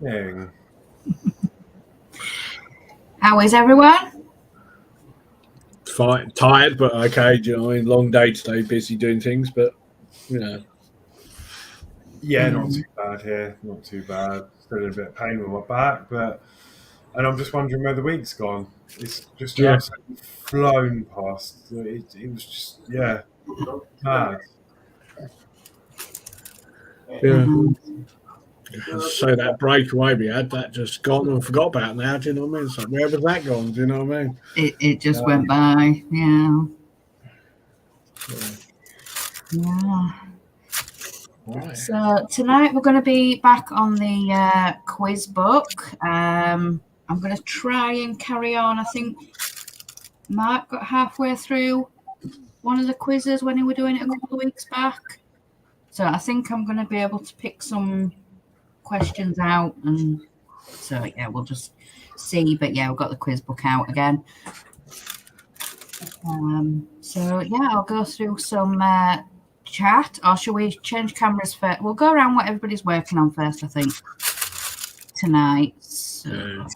evening. How is everyone? Fine, tired, but okay. Do you know what I mean? Long day today, busy doing things, but you know. Yeah, not too bad here. Not too bad. Still in a bit of pain with my back, and I'm just wondering where the week's gone. It's just absolutely flown past. It was just mad. Yeah. So that breakaway we had, that just gone and forgot about now. Do you know what I mean? It's like, where was that gone? Do you know what I mean? It just went by. Yeah. Right. So tonight we're going to be back on the quiz book. I'm going to try and carry on. I think Mark got halfway through one of the quizzes when he were doing it a couple of weeks back. So I think I'm going to be able to pick some questions out, and so we'll just see. But we've got the quiz book out again. I'll go through some chat, or shall we change cameras first? We'll go around what everybody's working on first, I think, tonight. So,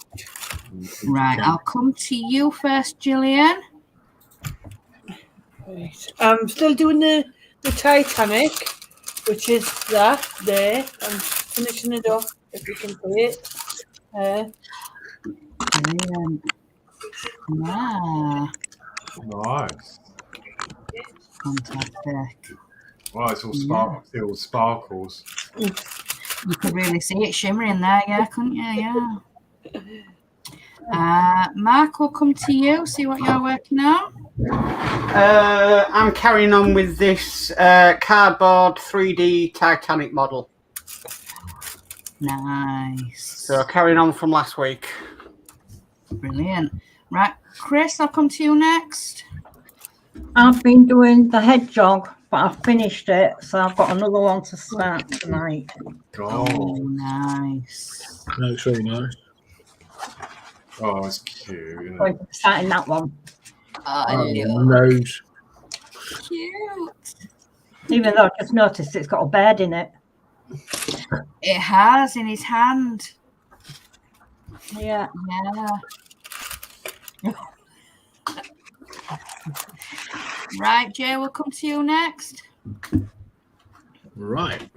right, I'll come to you first, Gillian. Right. I'm still doing the Titanic, which is that there. I'm finishing it off, if you can see it. Brilliant. Nice. Fantastic. Well, it's all sparkles. You could really see it shimmering there, couldn't you? Yeah. Mark, we'll come to you, see what you're working on. I'm carrying on with this cardboard 3D Titanic model. Nice. So carrying on from last week. Brilliant. Right, Chris, I'll come to you next. I've been doing the hedgehog, but I've finished it, so I've got another one to start tonight. Oh, nice. That's really nice. Oh, it's cute. Isn't Going to be starting that one. Nose. Cute. Even though I just noticed it's got a bird in it. It has in his hand. Yeah. Right, Jay, we'll come to you next. Right.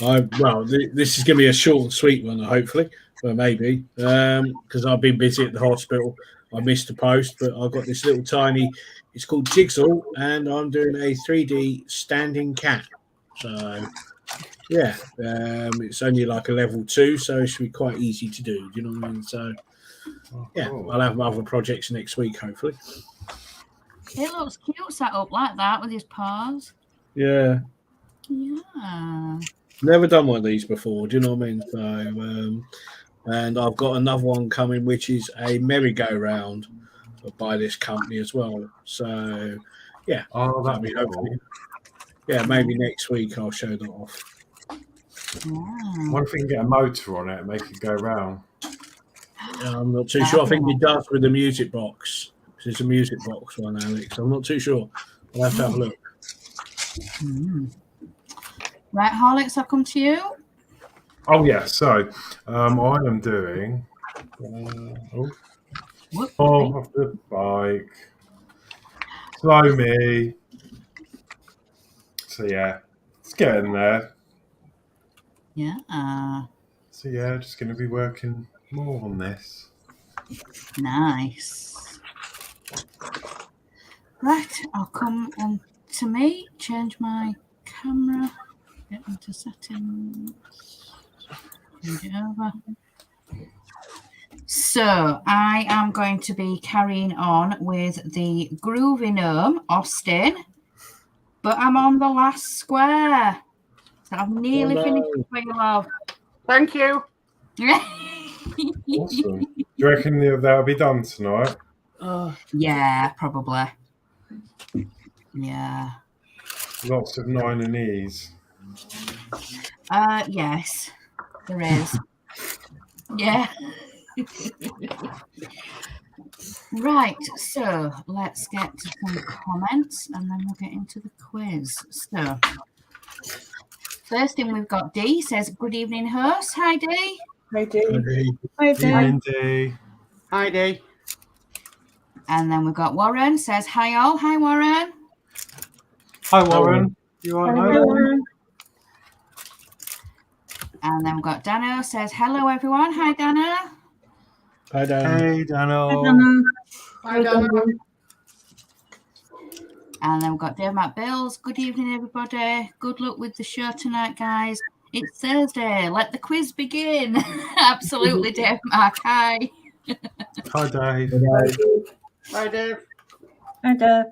This is going to be a short and sweet one, hopefully. Well, maybe. Because I've been busy at the hospital. I missed the post, but I've got this little tiny, it's called Jigsaw, and I'm doing a 3D standing cat. So, it's only like a level 2, so it should be quite easy to do. Do you know what I mean? So, cool. I'll have other projects next week, hopefully. It looks cute set up like that with his paws. Yeah. Yeah. Never done one of these before. Do you know what I mean? So, and I've got another one coming, which is a merry-go-round by this company as well. So, that'd be cool. Maybe next week I'll show that off. Yeah. What if we can get a motor on it and make it go round? I'm not too sure. I think it does with the music box. It's a music box one, Alex. I'm not too sure. I'll have to have a look. Right, Horlicks, I'll come to you. Oh, yeah. So, I am doing... off the bike. Slow me. So, it's getting there. Yeah. So, just going to be working more on this. Nice. Right, I'll come on to me, change my camera, get into settings, change it over. So I am going to be carrying on with the Groovy Gnome, Austin, but I'm on the last square. So I've nearly finished it for you, love. Thank you. Awesome. Do you reckon that'll be done tonight? Yeah, probably. Yeah. Lots of 9 and E's. Yes, there is. Yeah. Right, so let's get to some comments and then we'll get into the quiz. So, first in we've got D says, good evening, host. Hi, D. Hi, Dee. Hi, Dave. Evening, Dee. Hi, Dee. And then we've got Warren says, hi all. Hi, Warren. Hi, Warren. You all Hi, right, mate? Warren. And then we've got Dano says, hello, everyone. Hi, Dano. I don't. Hey, I Dano. don't know. Hi, Dana. And then we've got Dave Matt Bills. Good evening, everybody. Good luck with the show tonight, guys. It's Thursday. Let the quiz begin. Absolutely, Dave Mark. Hi. Hi, Dave. Hi, Dave. Hi, Dave.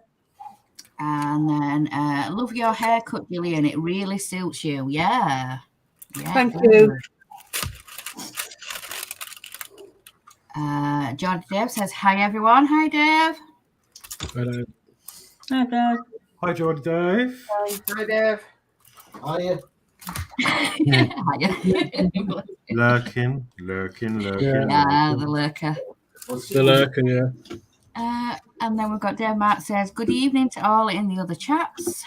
And then love your haircut, Gillian. It really suits you. Yeah. Thank you. John Dave says, hi, everyone. Hi, Dave. I don't. Hi, Dave. Hi, Jordan Dave. Hi, Dave. Hiya. Lurking. Yeah, the lurker. The lurker, yeah. And then we've got Dave Mark says, good evening to all in the other chats.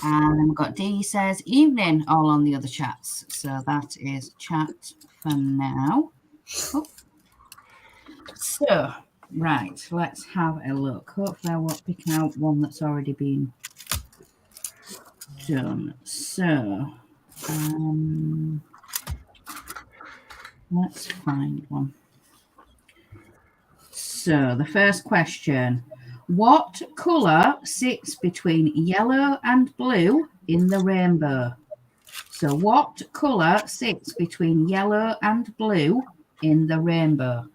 And then we've got Dee says, evening, all on the other chats. So that is chat for now. Oh. So, right, let's have a look. Hopefully I won't pick out one that's already been done. So, let's find one. So, the first question. What colour sits between yellow and blue in the rainbow? So, what colour sits between yellow and blue in the rainbow?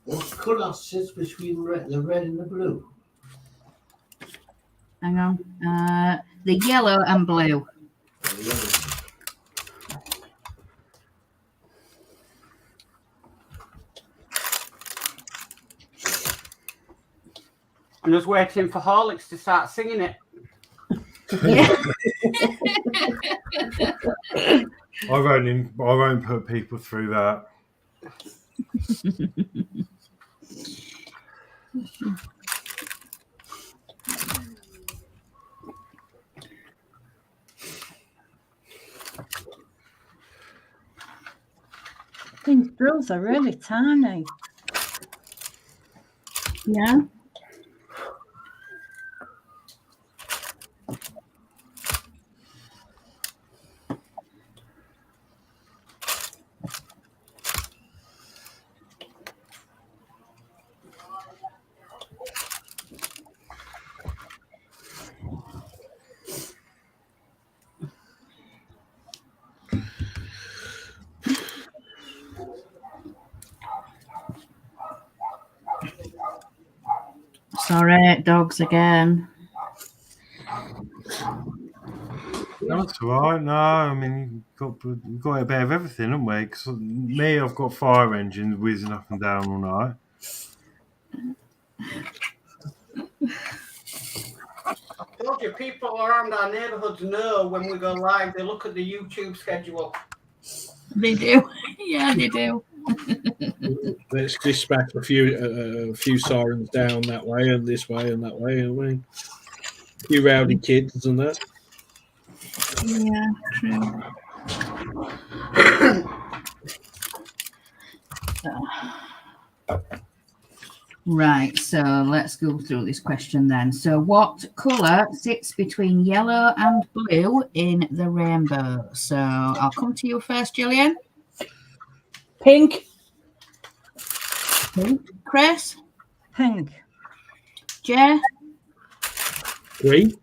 What colour sits between the red and the blue? Hang on. The yellow and blue. I'm just waiting for Horlicks to start singing it. Yeah. I won't put people through that. These drills are really tiny. Yeah. Sorry, dogs again. That's all right. No, I mean, you've got a bit of everything, haven't we? 'Cause me, I've got fire engines whizzing up and down all night. Told you, people around our neighbourhoods know when we go live. They look at the YouTube schedule. They do. Yeah, they do. Let's dispatch a few sirens down that way and this way and that way. I mean, a few rowdy kids and that. Yeah, true. Right, so let's go through this question then. So, what colour sits between yellow and blue in the rainbow? So, I'll come to you first, Gillian. Pink. Chris, Pink. Jay, Green?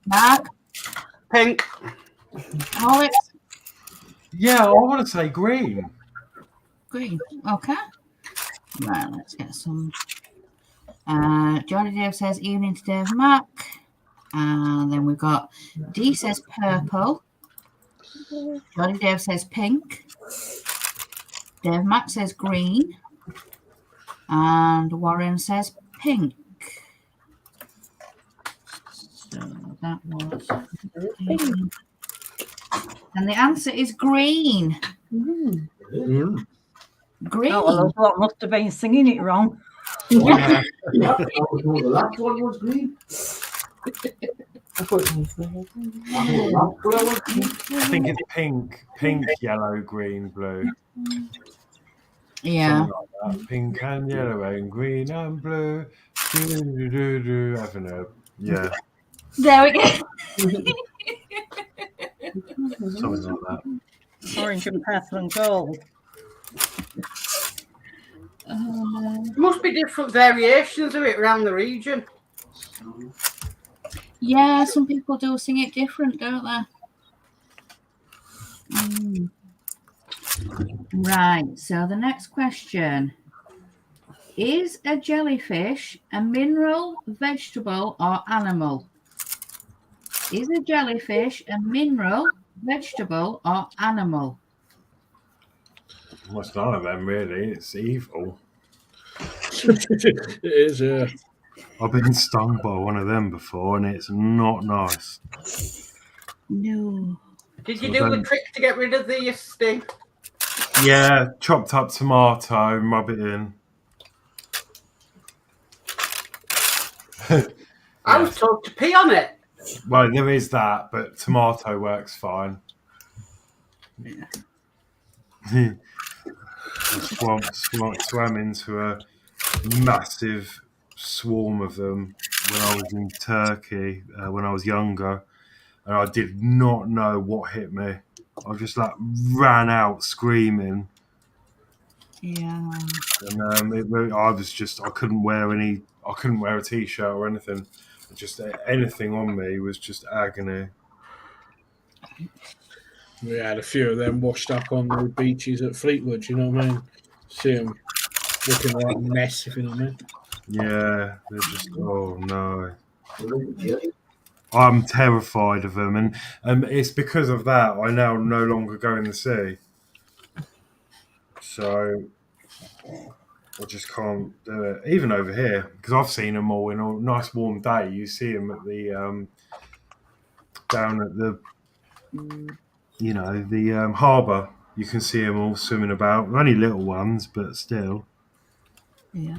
Mark, Pink. Alex, Yeah, I want to say green. green. Okay. Right, let's get some. Johnny Dave says evening to Dave Mac. And then we've got Dee says purple. Johnny Dave says pink. Dave Mac says green. And Warren says pink. So that was. And the answer is green. Mm. Green. Oh, well, those lot must have been singing it wrong. The last one was green. I thought it was red. I thought the last one was green. I think it's pink, yellow, green, blue. Yeah. Something like that. Pink and yellow and green and blue. Do. I don't know. Yeah, There we go. something like that. Orange and purple and gold. There must be different variations of it around the region. Yeah, some people do sing it different, don't they? Mm. Right, so the next question. Is a jellyfish a mineral, vegetable, or animal? Is a jellyfish a mineral, vegetable, or animal? Well, it's none of them really. It's evil. It is, yeah. I've been stung by one of them before, and it's not nice. No. Did you do the trick to get rid of the sting? Yeah, chopped up tomato, rub it in. I was told to pee on it. Well, there is that, but tomato works fine. I swam into a massive swarm of them when I was in Turkey when I was younger, and I did not know what hit me. I just ran out screaming, Yeah. and I couldn't wear a t-shirt or anything. Just anything on me was just agony. We had a few of them washed up on the beaches at Fleetwood, you know what I mean? See them looking like a mess, if you know what I mean. Yeah, they're just, oh no. Jelly. I'm terrified of them, and it's because of that I now no longer go in the sea. So I just can't do it. Even over here, because I've seen them all in a nice warm day. You see them at the down at the harbour. You can see them all swimming about. Only little ones, but still. Yeah.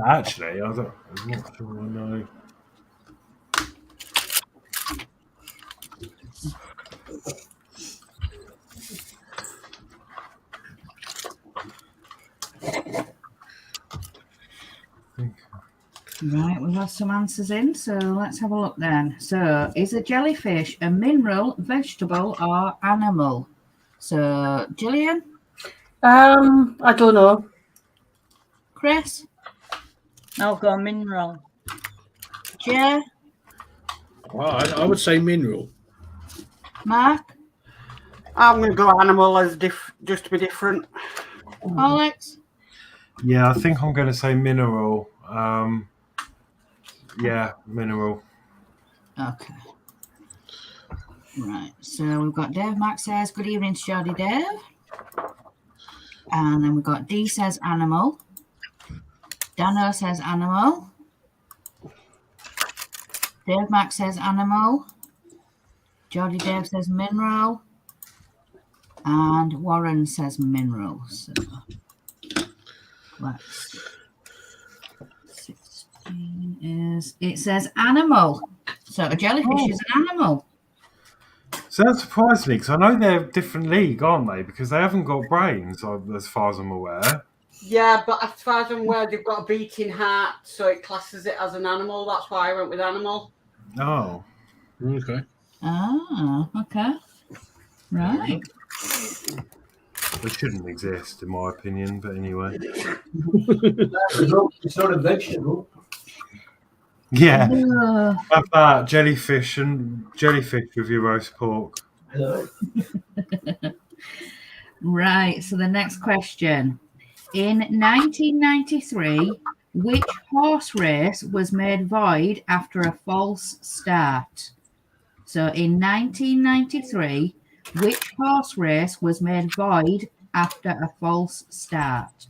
Actually, I'm not sure I know. Right, we've got some answers in, so let's have a look then. So, is a jellyfish a mineral, vegetable, or animal? So, Gillian, I don't know. Chris, I'll go mineral. Jay, Well, I would say mineral. Mark, I'm going to go animal as just to be different. Alex. Yeah, I think I'm going to say mineral. Yeah, mineral. Okay. Right, so we've got Dave Mac says, good evening to Jody Dave. And then we've got D says animal. Dano says animal. Dave Mac says animal. Jody Dave says mineral. And Warren says mineral. So let's see. 16 is, it says animal. So a jellyfish is an animal. So that surprised me because I know they're a different league, aren't they? Because they haven't got brains, as far as I'm aware. Yeah, but as far as I'm aware, they've got a beating heart, so it classes it as an animal. That's why I went with animal. Oh. Okay. Ah, okay. Right. They shouldn't exist, in my opinion, but anyway. It's not a vegetable. Yeah. Uh, Have that jellyfish with your roast pork. Hello. right. So the next question. In 1993, which horse race was made void after a false start? So in 1993, Which horse race was made void after a false start?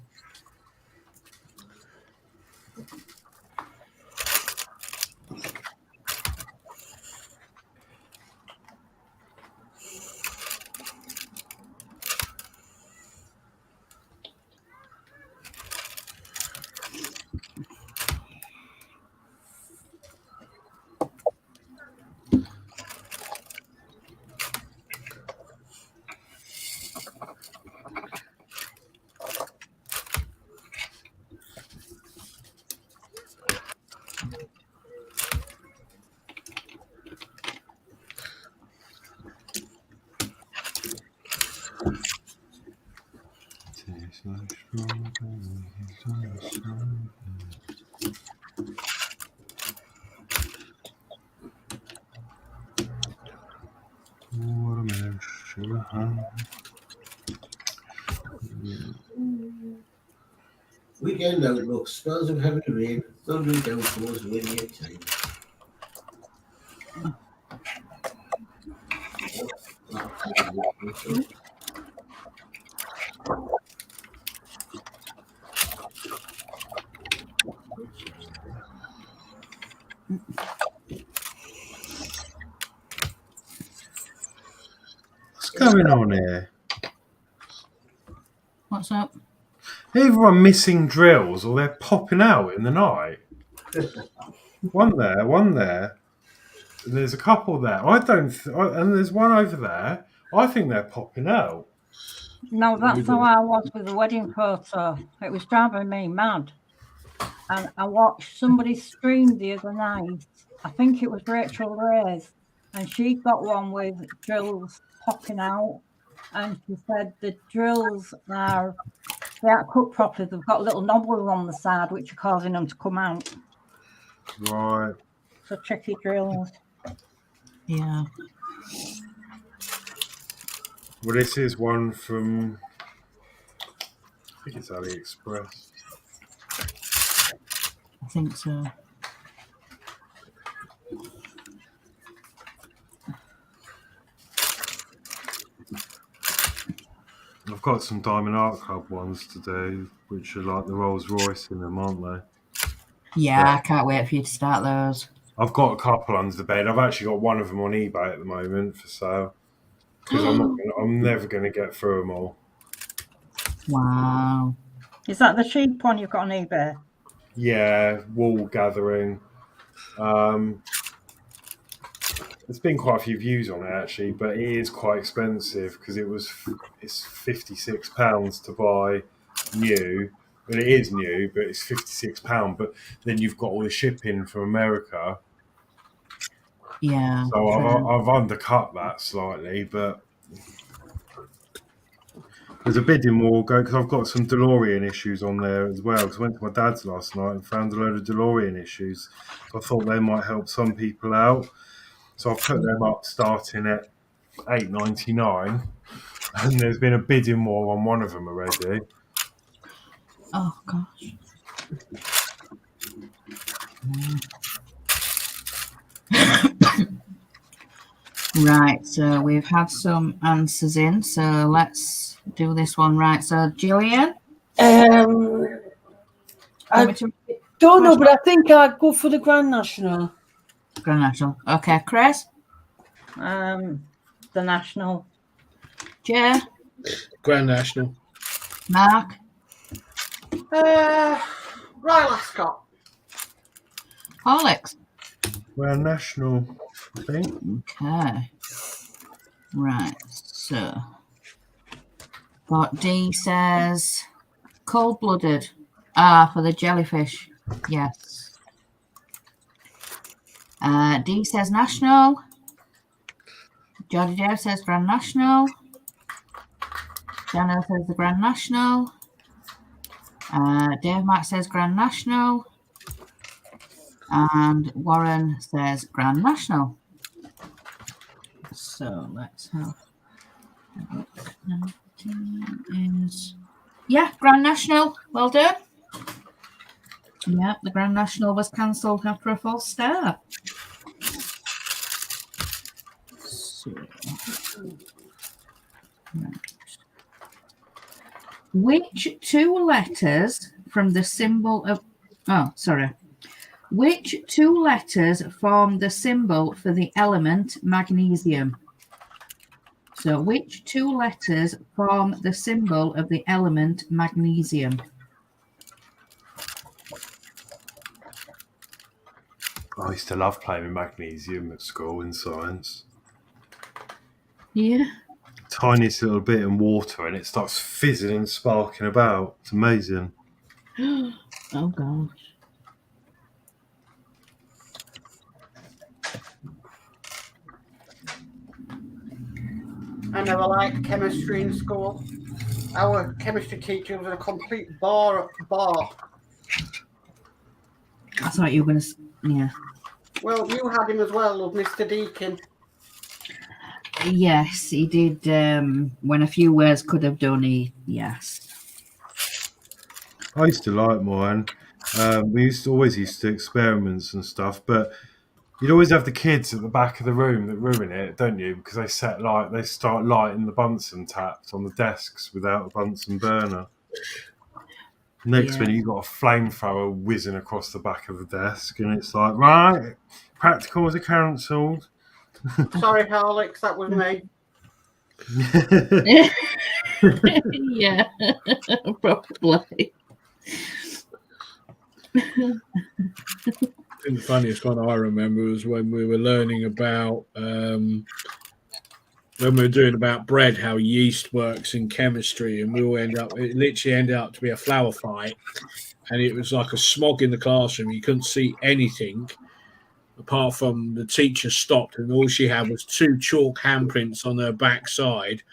Weekend outlook, spells of heavy rain, thunder and downpours, windy at times. What's going on here? What's up? Everyone missing drills, or they're popping out in the night. One there. And there's a couple there. And there's one over there. I think they're popping out. No, that's how I was with the wedding photo. It was driving me mad. And I watched somebody stream the other night. I think it was Rachel Reyes. And she got one with drills popping out. And she said the drills they aren't cut properly. They've got little nobbles on the side which are causing them to come out. Right. So tricky drills. Yeah. Well, this is one from, I think it's AliExpress. I think so. I've got some Diamond Art Club ones to do, which are like the Rolls Royce in them, aren't they? Yeah, I can't wait for you to start those. I've got a couple under the bed. I've actually got one of them on eBay at the moment for sale because I'm never going to get through them all. Wow. Is that the cheap one you've got on eBay? Yeah, wool gathering. There's been quite a few views on it actually, but it is quite expensive because it's £56 to buy new. Well, it is new, but it's £56. But then you've got all the shipping from America. Yeah. So I've undercut that slightly, but there's a bidding war going because I've got some DeLorean issues on there as well. Because I went to my dad's last night and found a load of DeLorean issues. So I thought they might help some people out. So I've put them up starting at $8.99, and there's been a bidding war on one of them already. Oh gosh. Right, so we've had some answers in, so let's do this one. Right, so Gillian? I don't know, but I think I'd go for the Grand National. Grand National. Okay, Chris? The National. Jay? Grand National. Mark? Royal Ascot. Alex? Well, national, I think. Okay. Right, so. But D says cold-blooded. For the jellyfish. Yes. D says national. Jodie Dave says Grand National. Jano says the Grand National. Dave Mack says Grand National. And Warren says Grand National. So let's have a look. 19 is, yeah, Grand National. Well done. Yeah, the Grand National was cancelled after a false start. So, Right. Which two letters from the symbol of... Oh, sorry. Which two letters form the symbol for the element magnesium? So, which two letters form the symbol of the element magnesium? I used to love playing with magnesium at school in science. Yeah. Tiniest little bit in water and it starts fizzing and sparking about. It's amazing. Oh, gosh. I never liked chemistry in school. Our chemistry teacher was a complete bore. I thought you were going to... Yeah. Well, you had him as well, Mr. Deakin. Yes, he did. When a few words could have done, yes. I used to like mine. We always used to experiments and stuff, but you'd always have the kids at the back of the room that ruin it, don't you? Because they start lighting the Bunsen taps on the desks without a Bunsen burner. Next minute, you've got a flamethrower whizzing across the back of the desk, and it's like, right, practicals are cancelled. Sorry, Alex, that was me. Yeah, probably. I think the funniest one I remember was when we were learning about when we were doing about bread, how yeast works in chemistry, and it literally ended up to be a flower fight, and it was like a smog in the classroom. You couldn't see anything apart from the teacher stopped, and all she had was 2 chalk handprints on her backside.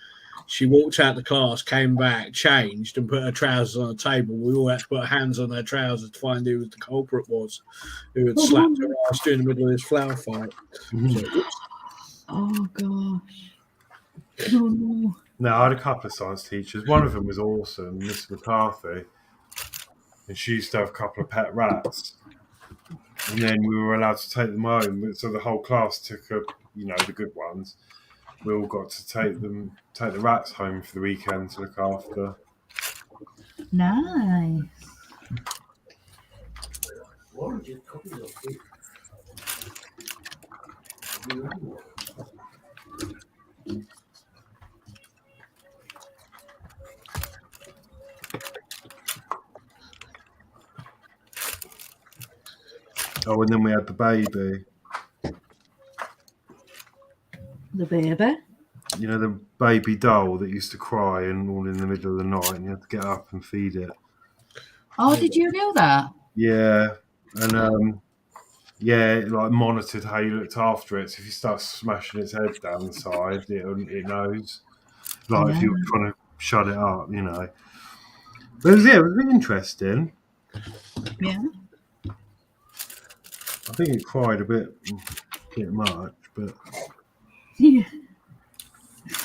She walked out the class, came back, changed, and put her trousers on the table. We all had to put our hands on her trousers to find who the culprit was, who had slapped her ass during the middle of this flower fight. Oh, gosh. Oh, no. No, I had a couple of science teachers. One of them was awesome, Miss McCarthy, and she used to have a couple of pet rats. And then we were allowed to take them home. So the whole class took the good ones. We all got to take the rats home for the weekend to look after. Nice. Oh, and then we had the baby. The baby? You know, the baby doll that used to cry and all in the middle of the night, and you had to get up and feed it. Oh, did you do that? Yeah, and it like monitored how you looked after it. So if you start smashing its head down the side, it knows. Like if you were trying to shut it up, you know. But it was really interesting. Yeah. I think it cried a bit much, but Yeah. it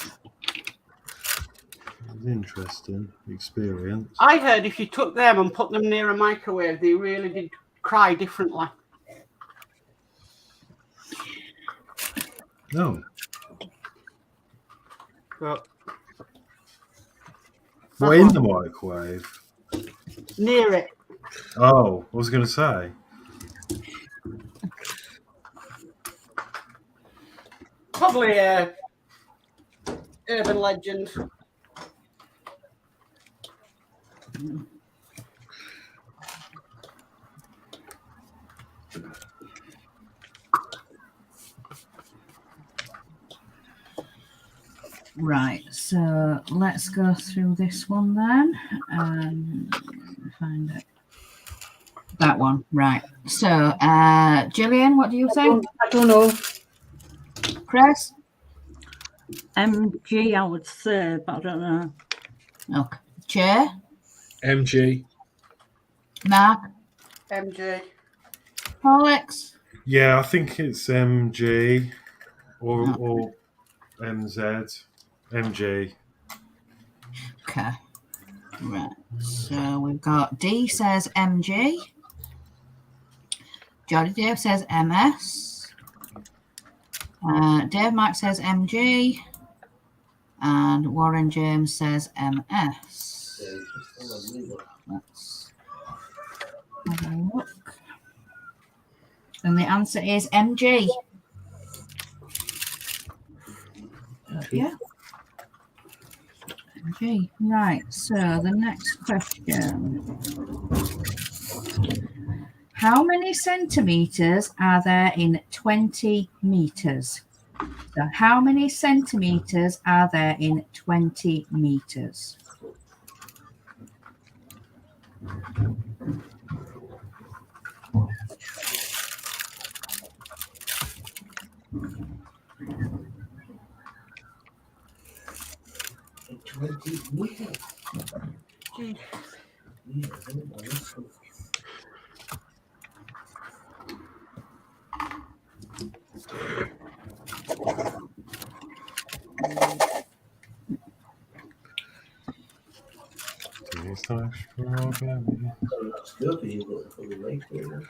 was an interesting experience. I heard if you took them and put them near a microwave, they really did cry differently. No. But What, in the microwave? near it. Oh, I was going to say. Probably a urban legend. Right, so let's go through this one then. Find it. That one, right. So, Gillian, what do you think? I don't know. Chris? MG, I would say, but I don't know. Okay. Chair? MG. Mark? MJ. Alex? Yeah, I think it's MG or MZ. MG. Okay. Right. So we've got D says MG. Jolly Dave says MS. Dave Mark says MG. And Warren James says MS. Let's have a look. And the answer is MG. Yeah. MG. Right. So the next question. How many centimeters are there in 20 meters? So how many centimeters are there in 20 meters? Strawberry. That's good, but you've got to put the right there.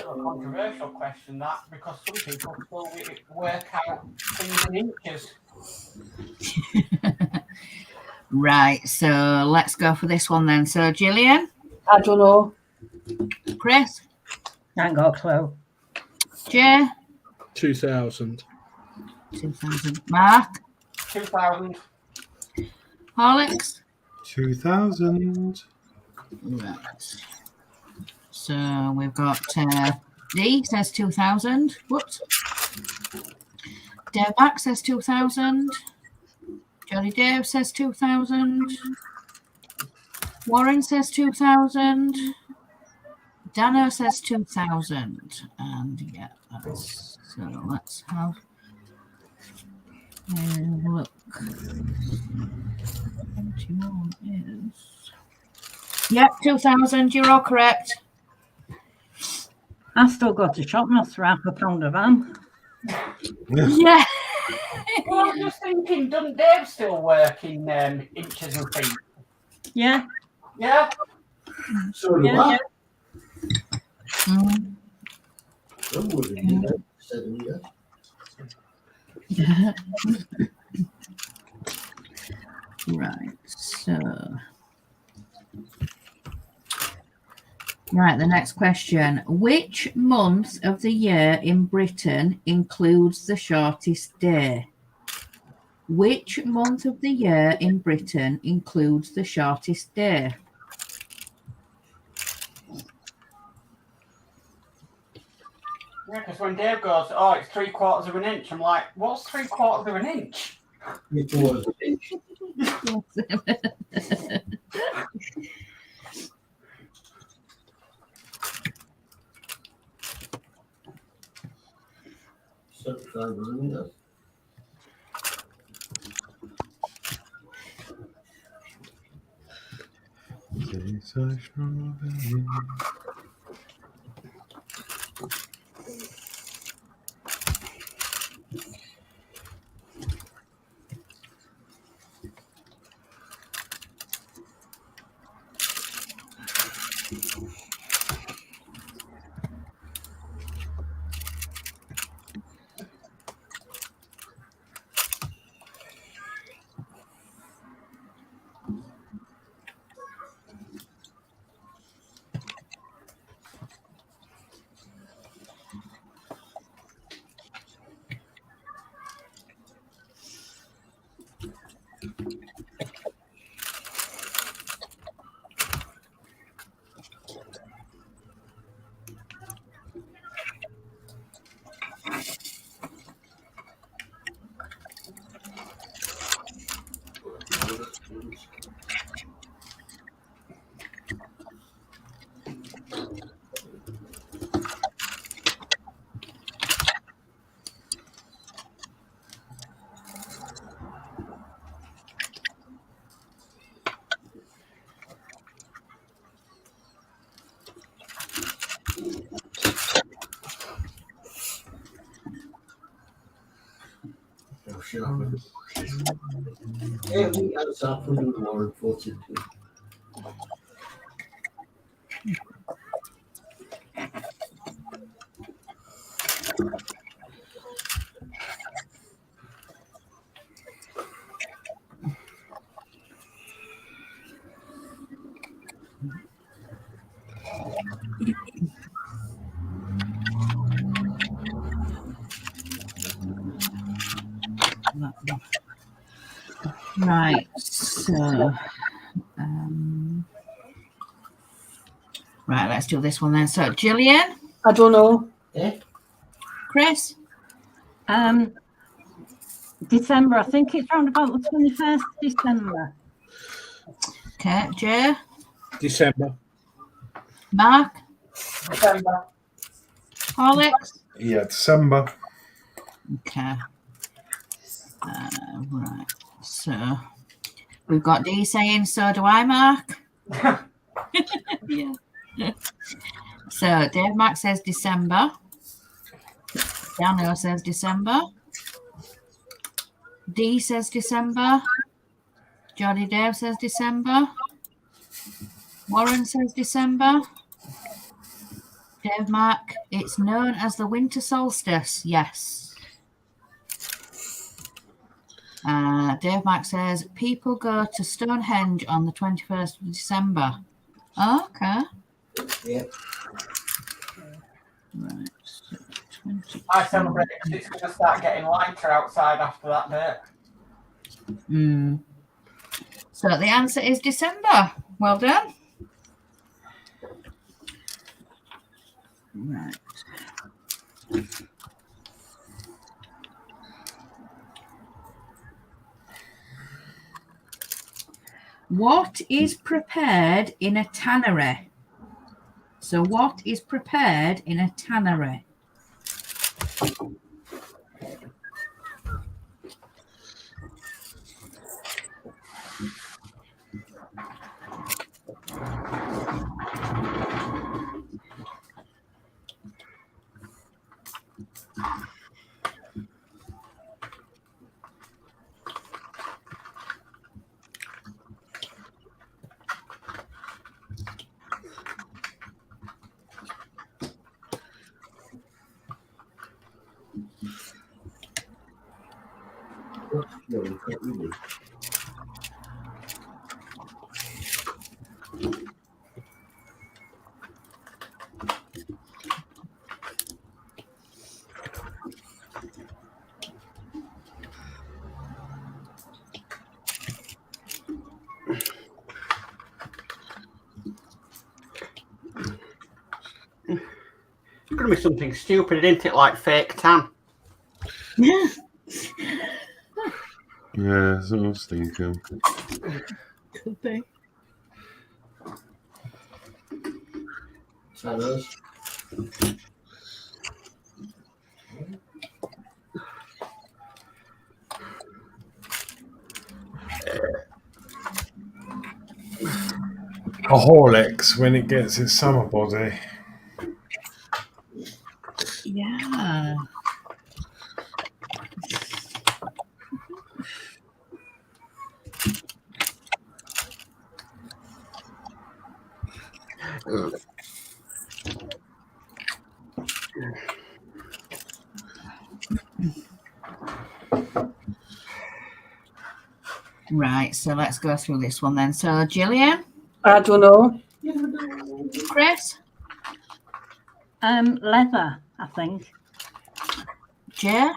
A controversial question, that, because some people still work out things in inches. Right. So let's go for this one then. So Gillian, I don't know. Chris, I ain't got a clue. Jay, 2000. 2000. Mark, 2000. Horlicks. 2000. Right. So we've got D says 2000. Whoops. Dave Mack says 2000. Johnny Dave says 2000. Warren says 2000. Dano says 2000. And yeah, that's so let's have a look. 21 is. Yep, 2000. You're all correct. I still go to Shoppers for £1 of ham. Yeah. Well, I'm just thinking, doesn't Dave still work in inches and feet? Yeah, Yeah? So do yeah, I. yeah. Mm. I wouldn't do that. 7 years. Right, so. Right, the next question. Which month of the year in Britain includes the shortest day? Which month of the year in Britain includes the shortest day? Yeah, because when Dave goes, oh, it's 3/4 of an inch, I'm like, what's 3/4 of an inch? It was an inch. Sometimes, isn't it? so strawberry. Oh, sure. Every outside from the war and 42. Right. So, right, let's do this one then. So, Gillian, I don't know. Eh? Chris, December. I think it's around about the 21st December. okay, Jay, December. Mark, December. Alex. Yeah, December. Okay. Right. So, we've got D saying, so do I, Mark. Yeah. So, Dave Mark says December. Daniel says December. D says December. Jody Dave says December. Warren says December. Dave Mark, it's known as the winter solstice. Yes. Dave Mark says people go to Stonehenge on the 21st of December. Oh, okay. Yeah. Right. So 20. I celebrate because it's going to start getting lighter outside after that date. So the answer is December. Well done. Right. What is prepared in a tannery? So what is prepared in a tannery? No, you can't really. It's going to be something stupid, isn't it? Like fake tan. Yeah. Yeah, that's what I was thinking. Could be. Tanners. Horlicks when it gets its summer body. Yeah. Right, so let's go through this one then. So, Gillian, I don't know. Chris, Leather, I think. Jay,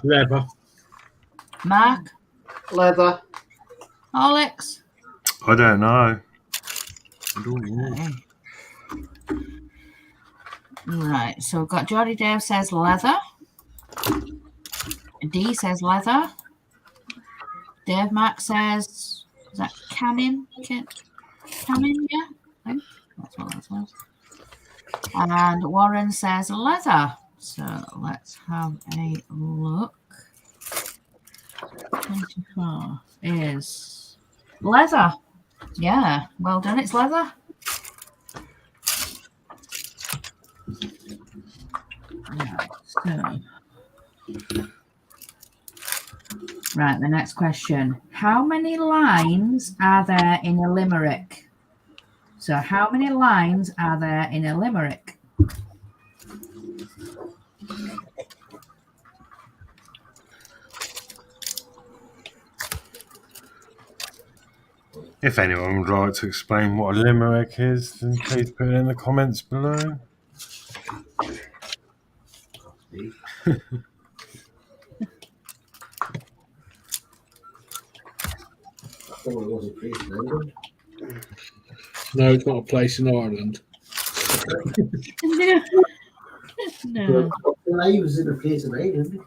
Leather. Mark, Leather. Alex. I don't know. I don't know. Okay. Right, so we've got Geordie Dave says leather. D says leather. Dave Mark says, is that canning? Canning, yeah? I think that's what that says. And Warren says leather. So let's have a look. 24 is leather. Yeah, well done, it's leather. Right, so. Right, the next question. How many lines are there in a limerick? So how many lines are there in a limerick? If anyone would like to explain what a limerick is, then please put it in the comments below. Oh, it wasn't place in England. No, it's not a place in Ireland. No. I was in a place in England.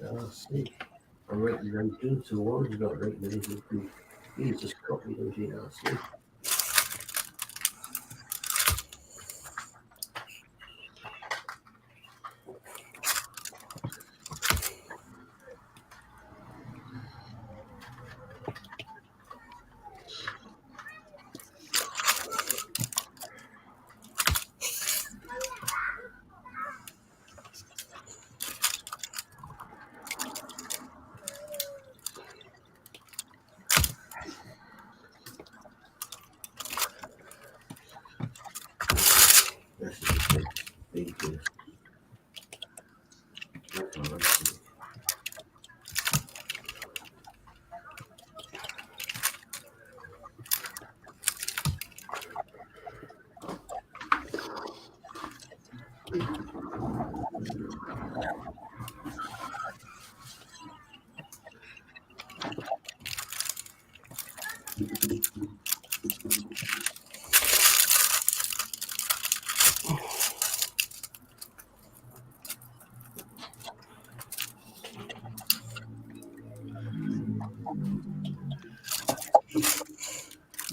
I'll see. I'm writing them too, so Warren's not writing anything too. He's just copied those in, I'll see. This is a big thing. That's all right.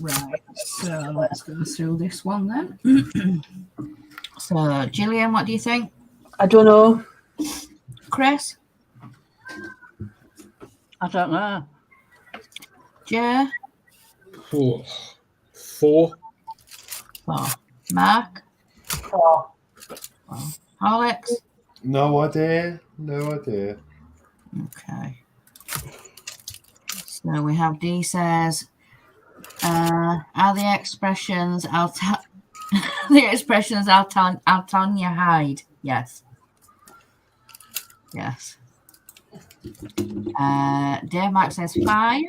Right, so let's go through this one then. So, Gillian, what do you think? I don't know. Chris? I don't know. Jay? 4. 4. 4. Mark? 4. Alex? No idea. No idea. Okay. So we have D says, are the expressions the expressions out on your hide? Yes. Yes. Dave Mark says 5.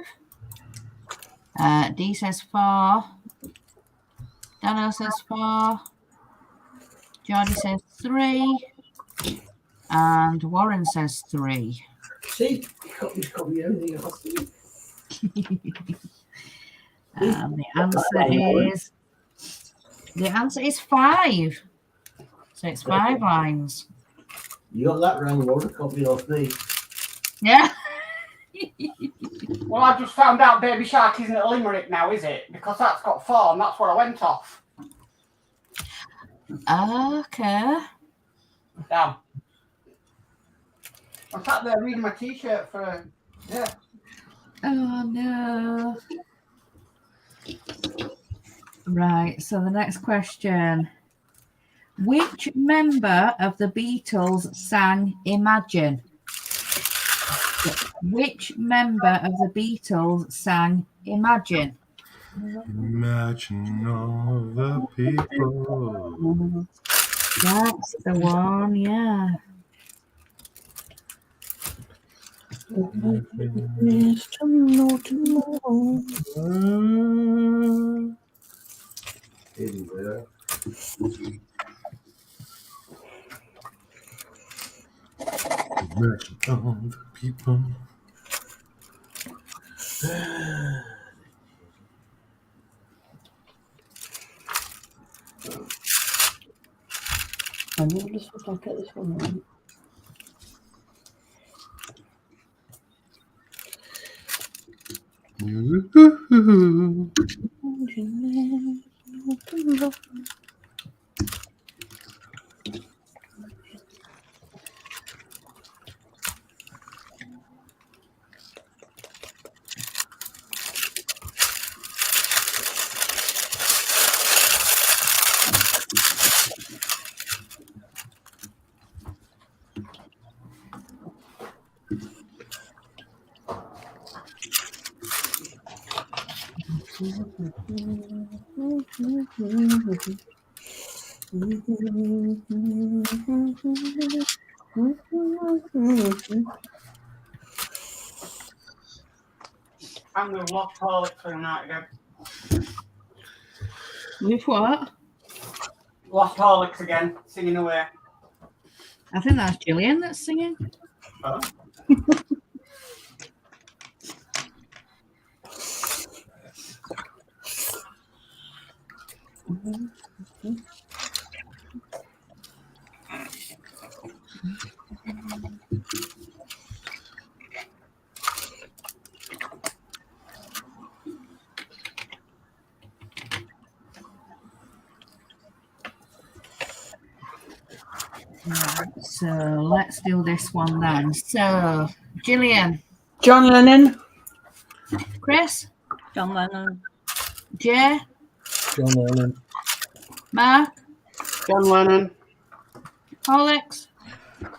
D says 4. Dano says 4. Geordie says 3. And Warren says 3. See, he's copy everything else. And the answer is 5. So it's 5 lines. You got that wrong, Laura. Copy off me. Yeah. Well, I just found out Baby Shark isn't a limerick now, is it? Because that's got 4, and that's where I went off. Okay. Damn. I sat there reading my T-shirt for yeah. Oh no. Right, so the next question. Which member of the Beatles sang Imagine? Which member of the Beatles sang Imagine? Imagine all the people. That's the one, yeah. Anywhere. Imagine all the people. I know this one. I'll get this one right. I'm going to Lost Horlicks for the night again. With what? Lost Horlicks again, singing away. I think that's Gillian that's singing. Huh? So let's do this one then. So, Gillian, John Lennon. Chris, John Lennon. Jay, John Lennon. Mark, John Lennon. Alex.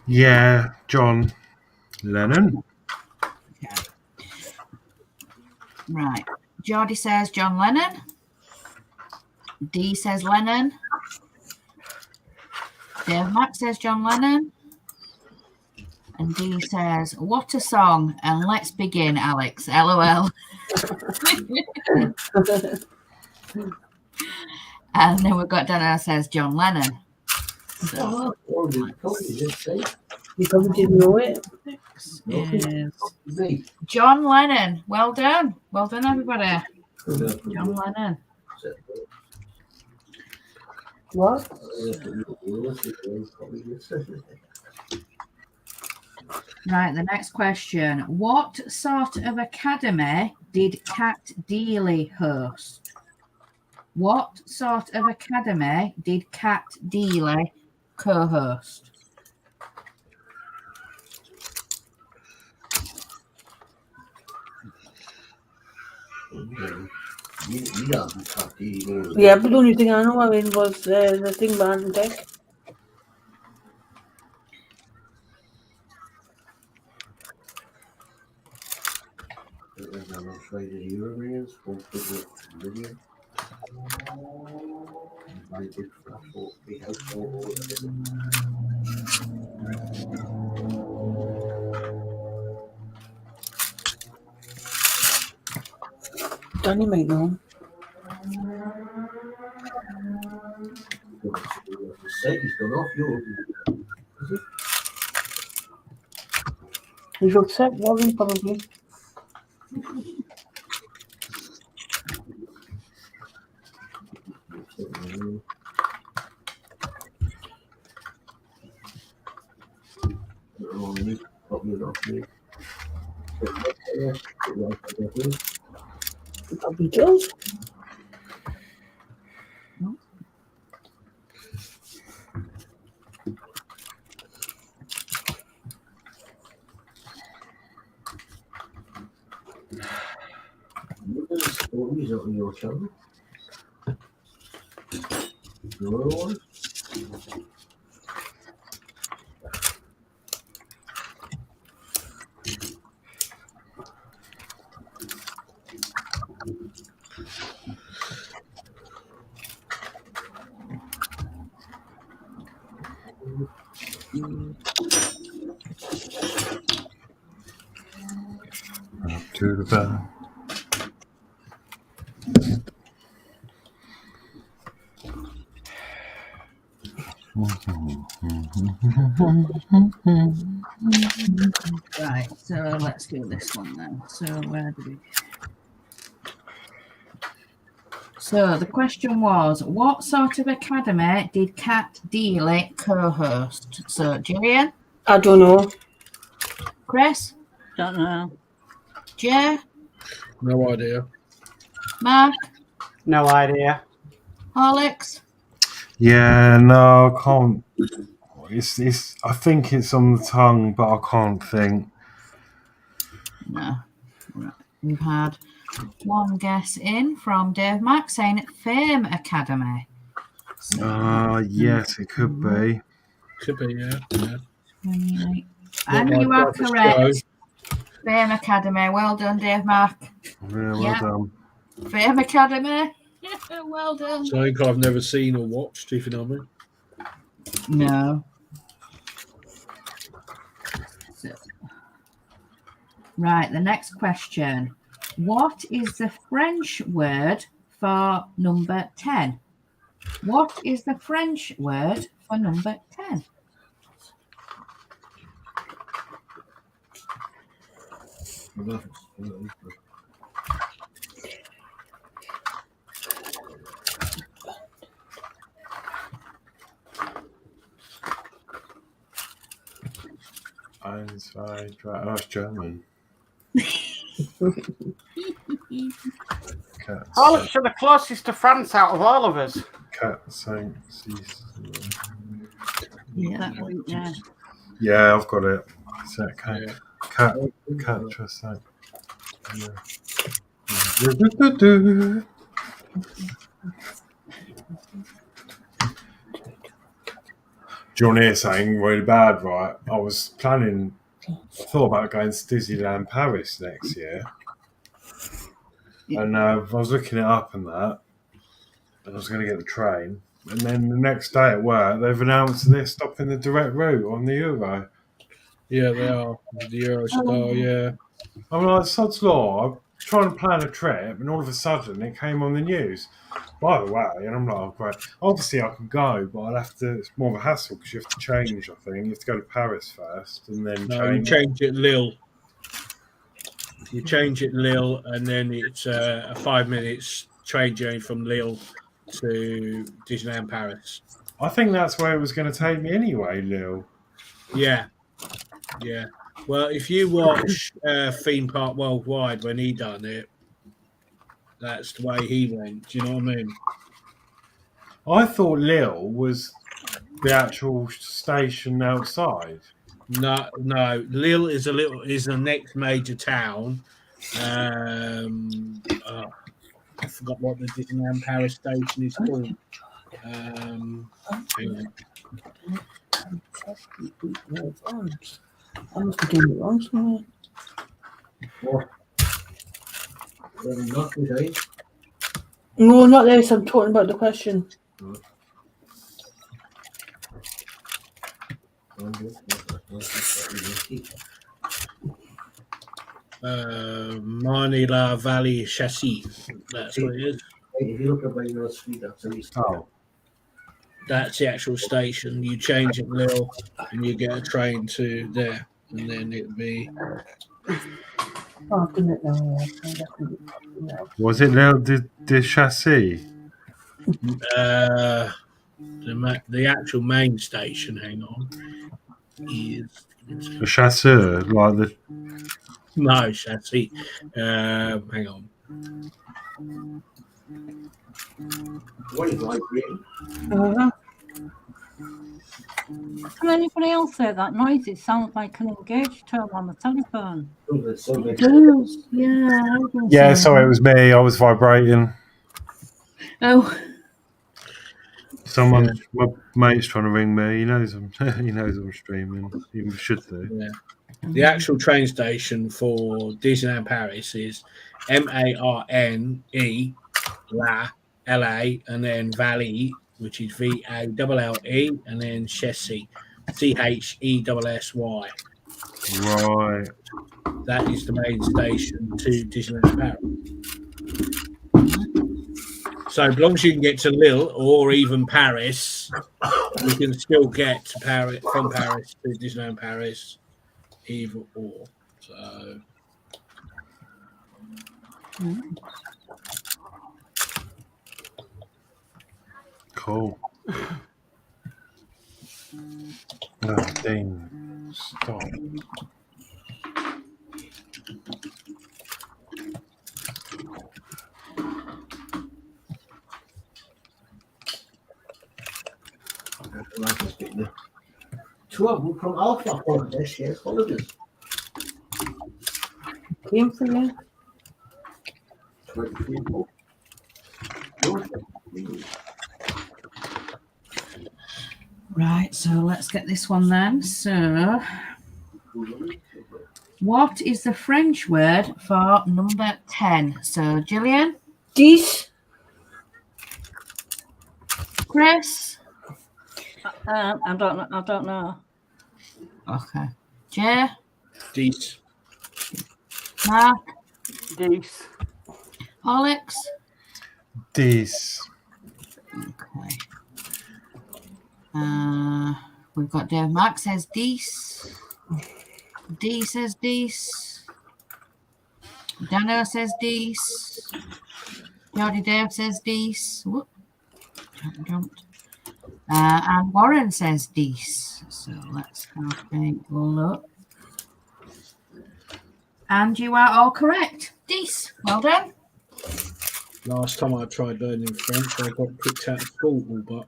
Yeah, John Lennon. Right. Geordie says John Lennon. Dee says Lennon. Dave Mack says John Lennon. And Dee says, what a song. And let's begin, Alex. LOL. And then we've got Dana says John Lennon. So, Or did you just say? You probably didn't know it. is Me. John Lennon. Well done. Well done, everybody. John Lennon. What? Right, the next question. What sort of academy did Cat Deely host? What sort of academy did Cat Deely co-host? You don't have to either. Yeah, but the only thing I know of it was the thing behind the deck. I'm afraid of Europeans, one foot million. My big flat for big household. Danny might know. Say he's gone off yours. He's upset, Warren, probably. me. Got me off me. That'll be Jules. Stories on your channel. Your one. Up to the bar. Right, so let's do this one then. So where do we? So the question was, what sort of academy did Kat Deely co-host? So Gillian, I don't know. Chris, Don't know. Jay, No idea. Mark, No idea. Alex. Yeah, no, I can't. It's. I think it's on the tongue, but I can't think. No. Right. We've had one guess in from Dave Mack saying it Fame Academy. So, Yes, it could be. Could be, yeah. 28. Not And my you are type of correct. show. Fame Academy. Well done, Dave Mack. Yeah, well Yeah. done. Fame Academy. Well done. Something I've never seen or watched, if you know what I mean. No. So, right, the next question. What is the French word for number 10? What is the French word for number 10? Eins, zwei, drei. Oh, it's German. Cat, Alex, you're the closest to France out of all of us. cat, Saint, six. Yeah. Yeah. Yeah, I've got it. Is that cat? Yeah. Cat, cat, Saint. Yeah. Do you want to hear something really bad, right? I thought about going to Disneyland Paris next year. And I was looking it up and that. And I was going to get the train. And then the next day at work, they've announced they're stopping the direct route on the Euro. Yeah, they are. The Eurostar, yeah. I'm like, sod's law, I'm trying to plan a trip, and all of a sudden it came on the news. By the way, and I'm like, oh, great. Obviously I can go, but I'll have to, it's more of a hassle because you have to change, I think. You have to go to Paris first and then No, you change it Lille. You change it Lille, and then it's a 5 minutes train journey from Lille to Disneyland Paris. I think that's where it was going to take me anyway, Lil. Yeah. Yeah. Well, if you watch Theme Park Worldwide when he done it, that's the way he went. Do you know what I mean? I thought Lille was the actual station outside. No. Lille is the next major town. I forgot what the Disneyland Paris station is called. Hang on. I must be doing it wrong somewhere. No, not this. I'm talking about the question. Marne-la Valley Chassis. That's what it is. If you look at my your street, that's a Oh. That's the actual station. You change it Lille and you get a train to there. And then it'd be Oh, I've done it now. Yeah. Was it Lille de Chassis? the actual main station. Hang on. is The chasseur, like the no chassis. Hang on. What is like green? Uh-huh. Can anybody else hear that noise? It sounds like an engaged tone on the telephone. Something. Does. Yeah. I was gonna yeah. say Sorry, it that. was me. I was vibrating. Oh. Someone, my mate's trying to ring me. He knows I'm. He knows I'm streaming. He should do. Yeah. The actual train station for Disneyland Paris is Marne, LA, and then Valley, which is VALLE, and then Chessy, CHESSY. Right. That is the main station to Disneyland Paris. So as long as you can get to Lille or even Paris, you can still get to Paris from Paris to Disneyland Paris, either or. So Cool. Oh, Dean, stop. Two of them from Alpha Holidays, shared holidays. Came for you. 23 more. Right, so let's get this one then. So, what is the French word for number 10? So, Gillian, 10. Chris. I don't know. Okay. Jay, Deets. Mark, Geese. Alex. This. Okay. We've got Dave. Mark says Dees. D says Dees. Dano says Dees. Jody Dave says Dees. Whoop. Jumped. And Warren says Dees. So let's have a look. And you are all correct. Dees. Well done. Last time I tried learning French, I got kicked out of school, but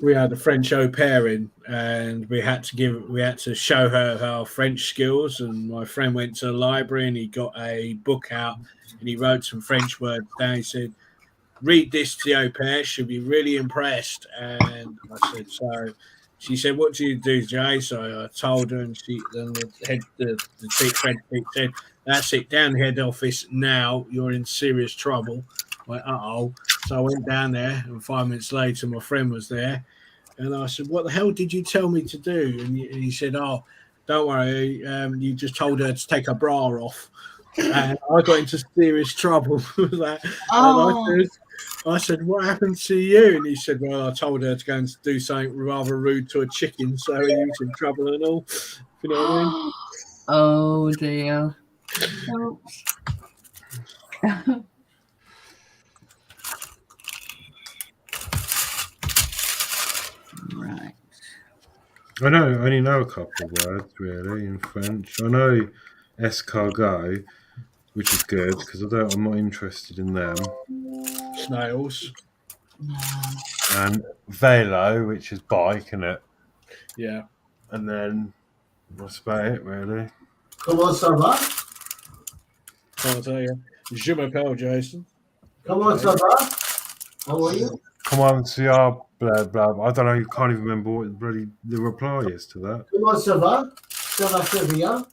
we had a French au pair in, and we had to show her our French skills. And my friend went to the library and he got a book out and he wrote some French words down. He said, "Read this to the au pair; she'll be really impressed." And I said, "So." She said, "What do you do, Jay?" So I told her, and the chief French chief said, "That's it, down the head office now. You're in serious trouble." I went, "Uh-oh." So I went down there, and 5 minutes later, my friend was there, and I said, "What the hell did you tell me to do?" And he said, "Oh, don't worry, you just told her to take her bra off." And I got into serious trouble with that. Oh. And I said, "What happened to you?" And he said, "Well, I told her to go and do something rather rude to a chicken, so he was in trouble and all." You know what I mean? Oh dear. Oops. Right. I only know a couple of words really in French. I know escargot, which is good because I'm not interested in them, Snails. and velo, which is bike, isn't it? Yeah. And then that's about it really. Comment ça va? Can't tell you. Je m'appelle Jason. Comment ça va? How are you? Come on, CR, blah blah. I don't know. You can't even remember what the reply is to that. Comment ça va? Ça va très bien.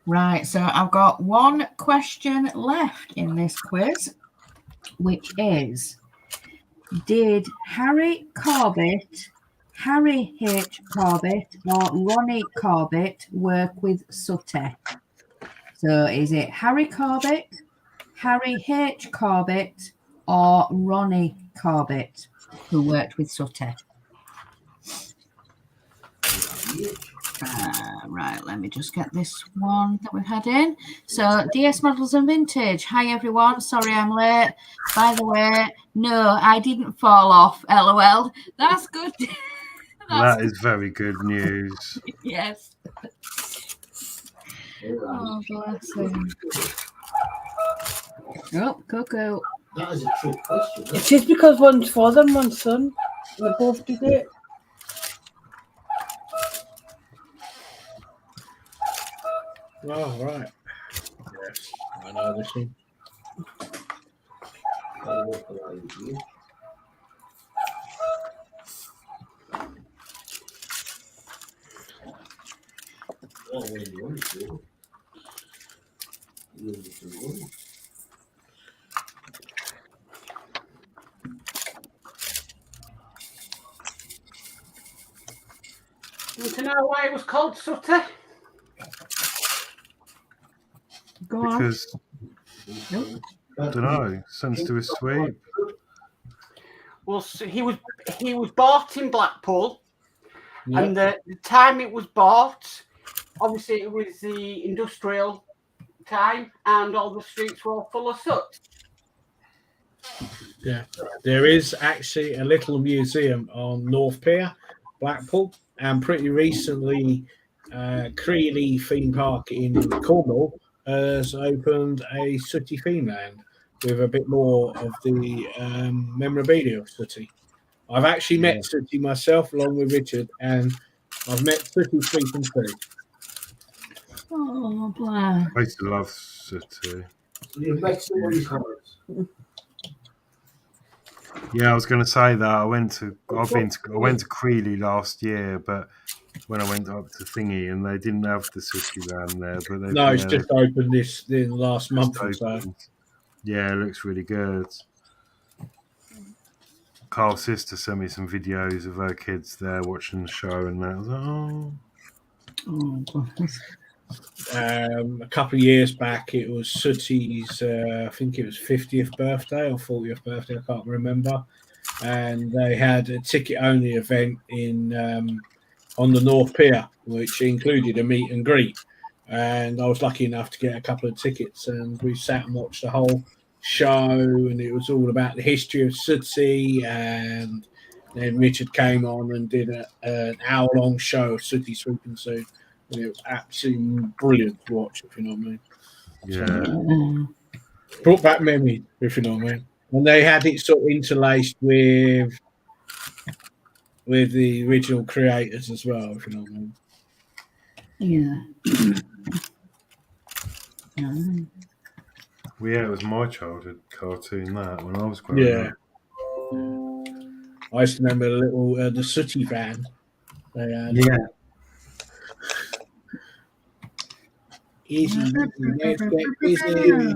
Right, so I've got one question left in this quiz, which is, did Harry Corbett, Harry H. Corbett, or Ronnie Corbett work with Sutter? So is it Harry Corbett, Harry H. Corbett, or Ronnie Corbett who worked with Sutter? Right, let me just get this one that we've had in. So, DS Models and Vintage. Hi, everyone. Sorry I'm late. By the way, no, I didn't fall off. LOL. That's good. That is very good news. Yes. Oh, bless him. Oh, Coco. That is a trick question. It is because one's father and one's son. They both did it. Oh, right. Yes, I know this one. I walk around with you. Oh, when you want to. You want to go. Do you want to know why it was called Sooty? Go on. Because, I don't know, sends to a sweep. Well, so he was bought in Blackpool, Yep. and the time it was bought, obviously it was the industrial time, and all the streets were all full of soot. Yeah, there is actually a little museum on North Pier, Blackpool, and pretty recently, Creeley Theme Park in Cornwall has opened a Sooty theme land with a bit more of the memorabilia of Sooty. I've actually met Sooty myself, along with Richard, and I've met Sooty Sweep and Two. Oh, bless. I used to love City. You make somebody's hearts. Yeah, I was going to say that I went to Creeley last year, but when I went up to Thingy and they didn't have the City Land there, but they, No, it's just opened this in the last month or so. opened. Yeah, it looks really good. Carl's sister sent me some videos of her kids there watching the show, and that I was like, oh. Oh, bless. A couple of years back, it was Sooty's, I think it was 50th birthday or 40th birthday, I can't remember. And they had a ticket-only event in on the North Pier, which included a meet and greet. And I was lucky enough to get a couple of tickets, and we sat and watched the whole show, and it was all about the history of Sooty. And then Richard came on and did an hour-long show of Sooty Sweep and Sue. And it was absolutely brilliant to watch, if you know what I mean. Yeah. Brought back memories, if you know what I mean. And they had it sort of interlaced with the original creators as well, if you know what I mean. Yeah. Yeah. Well, yeah, it was my childhood cartoon, that, when I was growing Yeah. up. I used to remember the little the Sooty van they had. Yeah. Easy, let's get busy.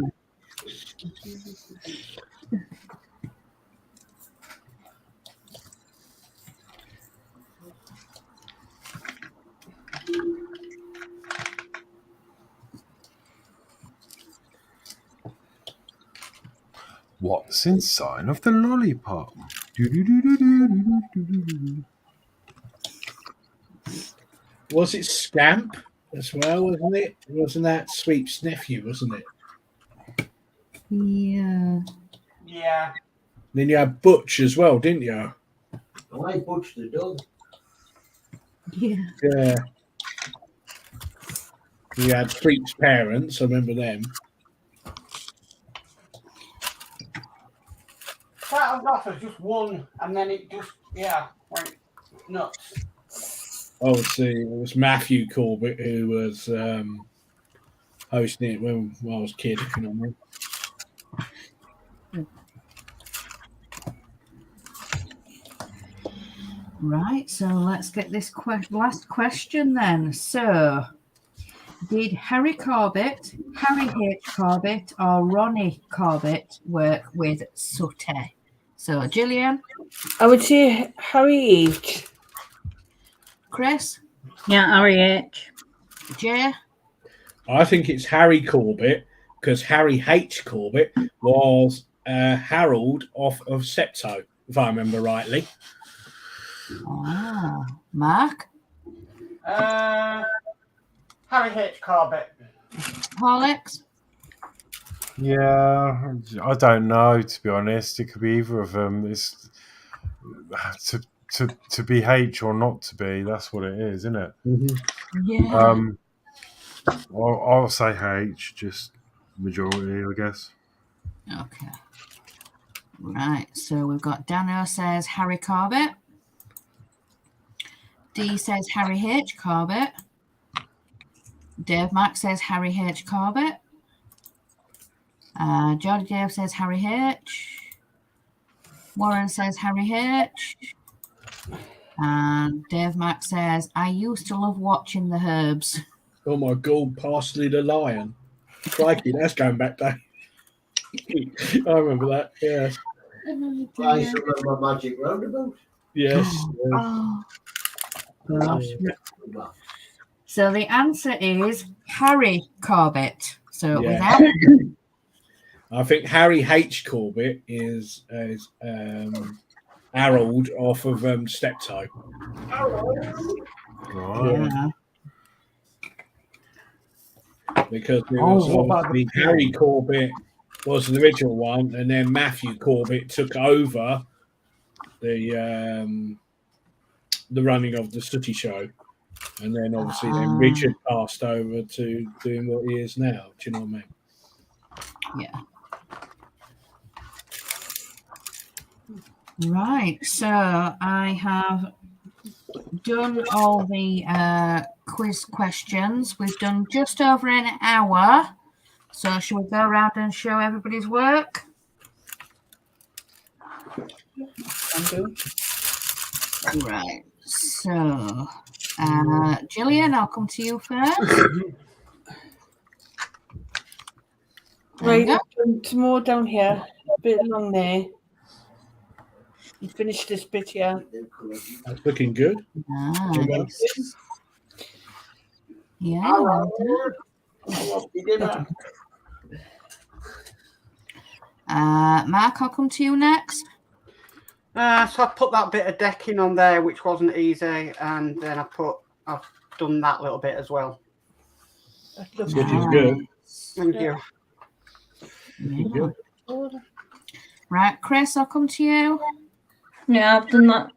What's inside of the lollipop? Was it Scamp as well, wasn't it? Wasn't that Sweep's nephew, wasn't it? Yeah. Yeah. Then you had Butch as well, didn't you? I like Butch the dog. Yeah. Yeah. You had Sweep's parents, I remember them. Started off as just one, and then it just, went nuts. Obviously, it was Matthew Corbett who was hosting it when I was a kid, if you know what I mean. Right, so let's get this last question then. So, did Harry Corbett, Harry H. Corbett, or Ronnie Corbett work with Sooty? So, Gillian, I would say Harry H. Chris, Yeah, Harry H. Jay, I think it's Harry Corbett because Harry H. Corbett was Harold off of Septo, if I remember rightly. Mark. Harry H. Corbett. Horlicks? Yeah, I don't know, to be honest. It could be either of them. It's to be H or not to be. That's what it is, isn't it? Yeah. I'll say H, just majority, I guess. Okay. Right. So we've got Dano says Harry Corbett. D says Harry H. Corbett. Dave Mack says Harry H. Corbett. Jody Dave says Harry H. Warren says Harry H. And Dave Mack says, I used to love watching the Herbs. Oh my God, Parsley the Lion. Crikey, that's going back there. I remember that, yes. I used to remember Magic Roundabout. Yes. Oh, gosh. So the answer is Harry Corbett. So Yeah. without I think Harry H. Corbett is Harold off of Steptoe. Right. yeah. Because it was what about obviously Harry Corbett was the original one, and then Matthew Corbett took over the running of the Sooty Show, and then obviously then Richard passed over to doing what he is now. Do you know what I mean? Yeah. Right. So I have done all the quiz questions. We've done just over an hour. So shall we go around and show everybody's work? Right. So, Gillian, I'll come to you first. There you Right, go. some more down here, a bit along there. You finished this bit here. That's looking good. Nice. Yeah. Well done. Mark, I'll come to you next. So I put that bit of decking on there, which wasn't easy, and then I've done that little bit as well. That looks Which is good. Thank you. Yeah. Right, Chris, I'll come to you. Yeah, I've done that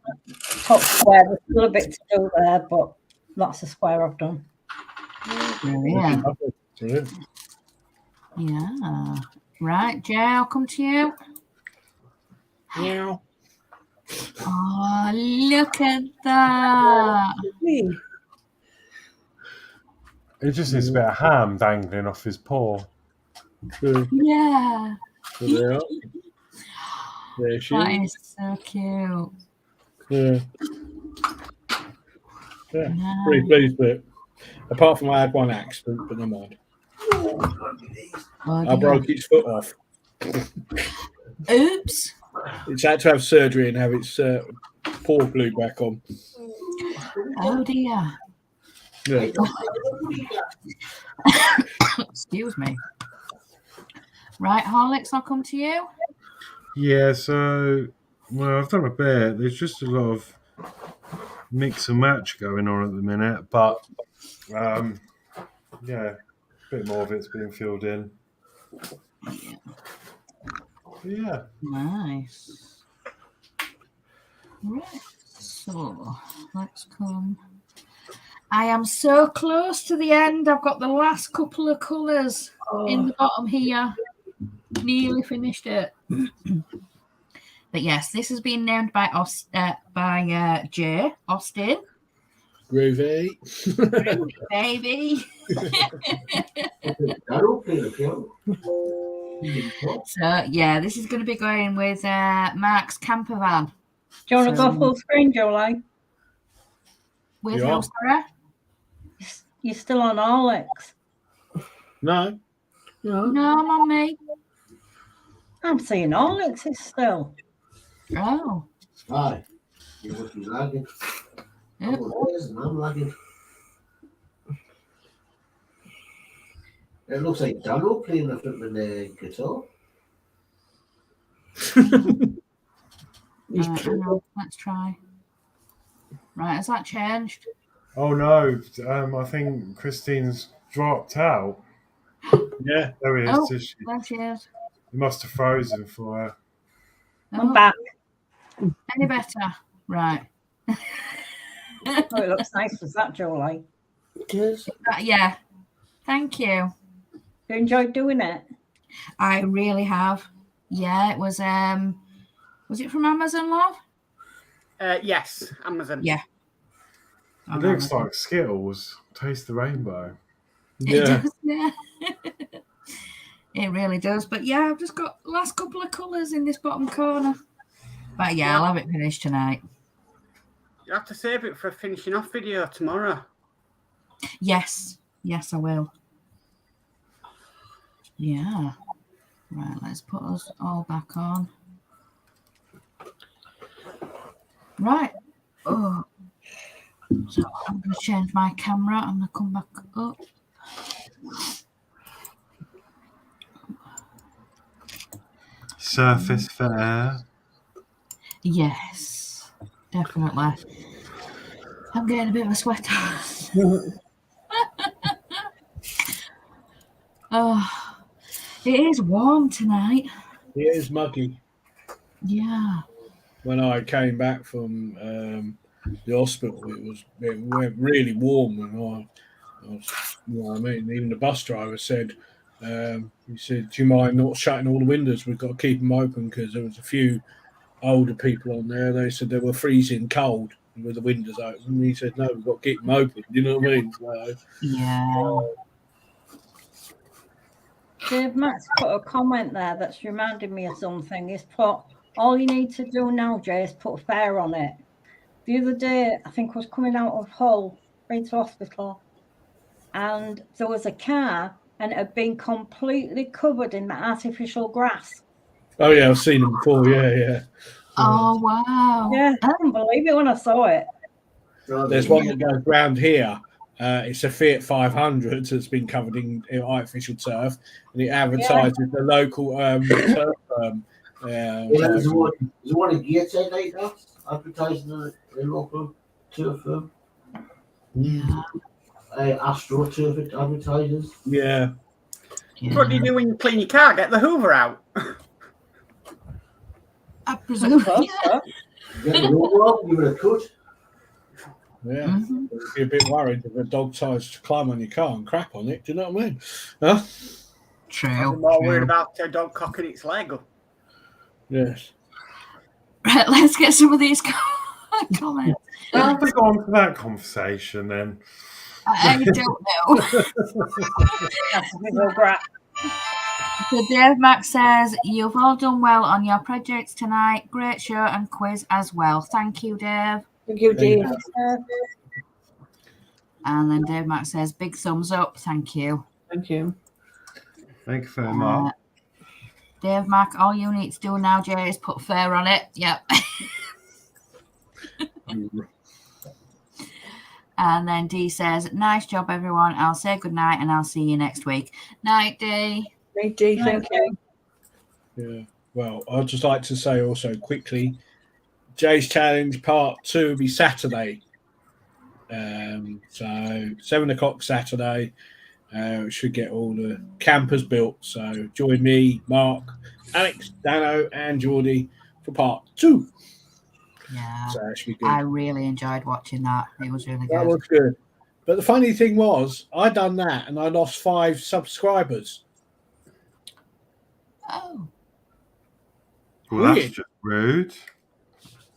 top square. There's still a bit to do there, but that's the square I've done. Brilliant. Brilliant. Yeah. Right, Jay, I'll come to you. Yeah. Oh, look at that. me. It just needs a bit of ham dangling off his paw. Yeah. There she That is. is so cute. Yeah. Yeah. Nice. Pretty pleased with it. Apart from I had one accident, but never mind. Oh, I broke its foot off. Oops. It's had to have surgery and have its paw glued back on. Oh dear. Yeah. Excuse me. Right, Horlicks, I'll come to you. Yeah, so, well, I've done a bit. There's just a lot of mix and match going on at the minute, but yeah, a bit more of it's being filled in. Yeah. Nice. Right, so let's come. I am so close to the end. I've got the last couple of colours in the bottom here. Nearly finished it. But yes, this has been named by Jay Austin. Groovy. Baby. So yeah, this is going to be going with Mark's camper van. Do you want to go full screen, Jolie? With Yeah. who, Sarah? You're still on Alex. No. No, I'm on me. I'm seeing Alex is still. Oh. Hi. You must be lagging. Yep. I'm lagging. It looks like Dano playing the flipping guitar. Hang on, let's try. Right, has that changed? Oh no, I think Christine's dropped out. Yeah. There he is. Oh, Is she? there she is. He must have frozen for her. I'm Oh, back. any better? Right. Oh, it looks nice, does that, Jolie? It is. Yeah. Thank you. You enjoyed doing it? I really have. Yeah, it was it from Amazon, love? Yes, Amazon. Yeah. It looks like Skittles. Taste the rainbow. It Yeah. does, yeah. It really does. But yeah, I've just got the last couple of colours in this bottom corner. But yeah, I'll have it finished tonight. You have to save it for a finishing off video tomorrow. Yes. Yes, I will. Yeah. Right, let's put us all back on. Right. Oh. So I'm going to change my camera. I'm going to come back up. Surface fair. Yes, definitely. I'm getting a bit of a sweater. Oh, it is warm tonight. It is muggy. Yeah. When I came back from the hospital, it went really warm, and I was, you know what I mean. Even the bus driver said, he said, "Do you mind not shutting all the windows? We've got to keep them open because there was a few older people on there. They said they were freezing cold with the windows open." And he said, "No, we've got to keep them open." You know what I mean? So, Yeah. Dave Max put a comment there that's reminded me of something. He's put, all you need to do now, Jay, is put fair on it. The other day, I think I was coming out of Hull, into hospital, and there was a car and it had been completely covered in the artificial grass. oh yeah, I've seen them before. Yeah. Oh, wow. Yeah, I couldn't believe it when I saw it. There's one that goes round here. It's a Fiat 500 that's been covered in artificial turf, and it advertises the local turf firm. There's one in Gateshead like that, advertising the local turf firm. Yeah. Astro Turf advertisers. Yeah. What do you do when you clean your car? Get the Hoover out. I presume. Close, Yeah. though. Get the roll out, give it a cut. Yeah. Mhm. You'd be a bit worried if a dog tries to climb on your car and crap on it. Do you know what I mean? Huh? True. I'm more worried True. about a dog cocking its leg. Yes. Right, let's get some of these comments. How have we gone for that conversation then? I don't know. Artificial grass. So Dave Max says, you've all done well on your projects tonight. Great show and quiz as well. Thank you, Dave. Thank you, Dave. And then Dave Max says, big thumbs up. Thank you. Thank you. Thank you very much. Dave Mac, all you need to do now, Jay, is put fair on it. Yep. And then D says, nice job, everyone. I'll say good night and I'll see you next week. Night, D. Thank you. Thank you. Yeah. Well, I'd just like to say also quickly, Jay's Challenge Part 2 will be Saturday. So 7:00 Saturday. We should get all the campers built. So join me, Mark, Alex, Dano, and Geordie for Part 2. Yeah. So that should be good. I really enjoyed watching that. It was really That good. was good. But the funny thing was, I done that and I lost 5 subscribers. Oh. Well, that's Weird. just rude.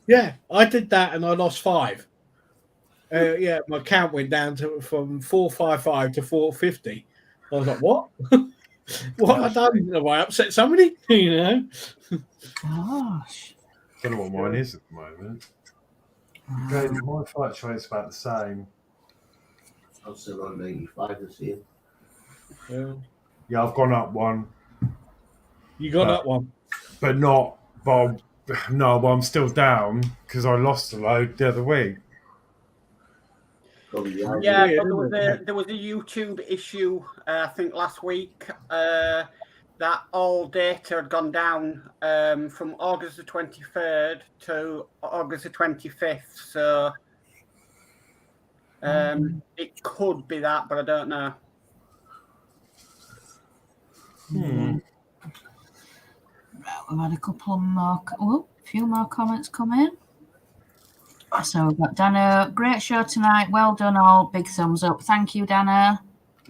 Yeah, I did that and I lost 5. Yeah, my count went down from 455 to 450. I was like, what? What have I done? Have I upset somebody? You know? Gosh. Don't know what mine is at the moment. Okay, my fluctuates about the same. I'm still on 95 this year. Yeah. Yeah, I've gone up one, You got that one. but not. But I'm still down because I lost a load the other week. Probably Yeah, weird, but isn't it? there was a YouTube issue, I think last week, that all data had gone down from August the 23rd to August the 25th. So It could be that, but I don't know. Right, we've had a couple more, a few more comments come in. So we've got Dano, great show tonight. Well done all. Big thumbs up. Thank you, Dano.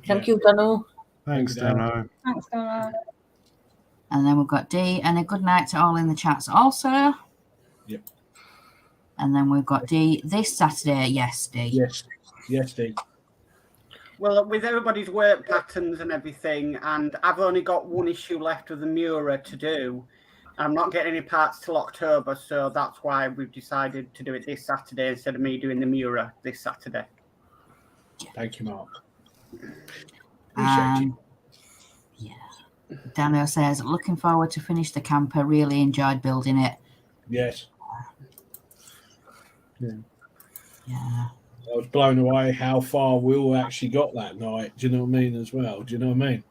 Thank you, Dano. Thanks, Dano. Thanks, Donna. And then we've got D, and a good night to all in the chats also. Yep. And then we've got D this Saturday. Yes, D. Yes, Dee. Well, with everybody's work patterns and everything, and I've only got one issue left of the Mura to do. I'm not getting any parts till October, so that's why we've decided to do it this Saturday instead of me doing the Mura this Saturday. Thank you, Mark. Appreciate you. Yeah. Dano says, looking forward to finish the camper. Really enjoyed building it. Yes. Yeah. I was blown away how far Will actually got that night. Do you know what I mean? As well. Do you know what I mean?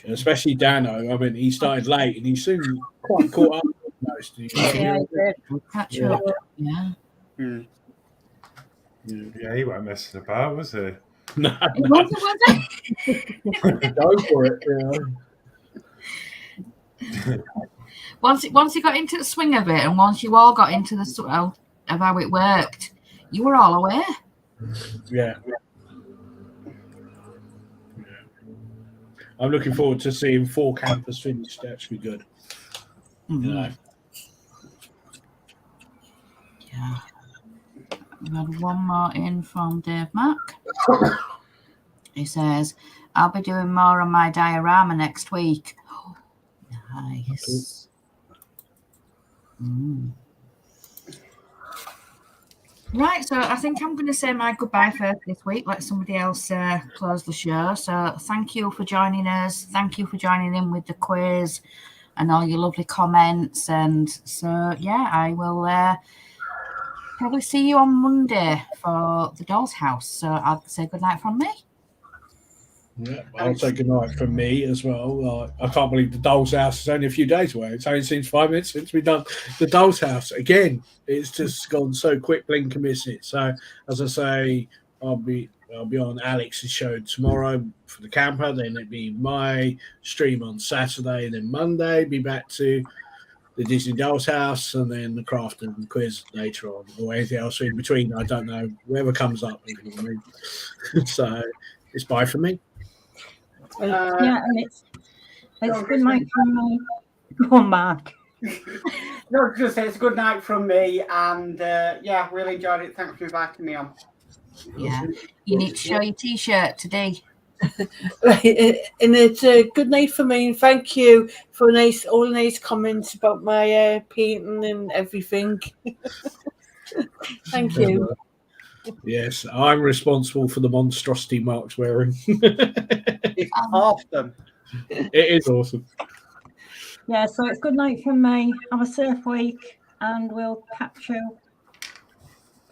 And especially Dano. I mean, he started late and he soon quite caught up with most. Yeah, Catch up. Yeah. Yeah, he wasn't messing about, was he? No, Was it? go for it. Yeah. Once you got into the swing of it, and once you all got into the sort of how it worked, you were all aware. Yeah. I'm looking forward to seeing 4 campers finished. That should be good. Mhm. You know. Yeah. We've had one more in from Dave Mack. He says, I'll be doing more on my diorama next week. Oh, nice. Right, so I think I'm going to say my goodbye first this week. Let somebody else close the show. So thank you for joining us. Thank you for joining in with the quiz and all your lovely comments. And so, yeah, I will probably see you on Monday for the Doll's House. So I'll say goodnight from me. Yeah, I'll say goodnight from me as well. I can't believe the Doll's House is only a few days away. It's only seems 5 minutes since we've done the Doll's House. Again, it's just gone so quick, blink and miss it. So, as I say, I'll be on Alex's show tomorrow for the camper. Then it'll be my stream on Saturday. And then Monday, be back to the Disney Doll's House, and then the craft and quiz later on, or anything else in between. I don't know. Whatever comes up. You know what I mean? So, it's bye for me. Yeah, and it's good night from me. Go on, Mark. No, I was going to say it's a good night from me, and yeah, really enjoyed it. Thanks for inviting me on. Yeah. You need to show your T-shirt today. Right, and it's a good night for me. And thank you for all the nice comments about my painting and everything. Thank you. Yes, I'm responsible for the monstrosity Mark's wearing. It's awesome. It is awesome. Yeah, so it's good night from me. Have a safe week, and we'll catch you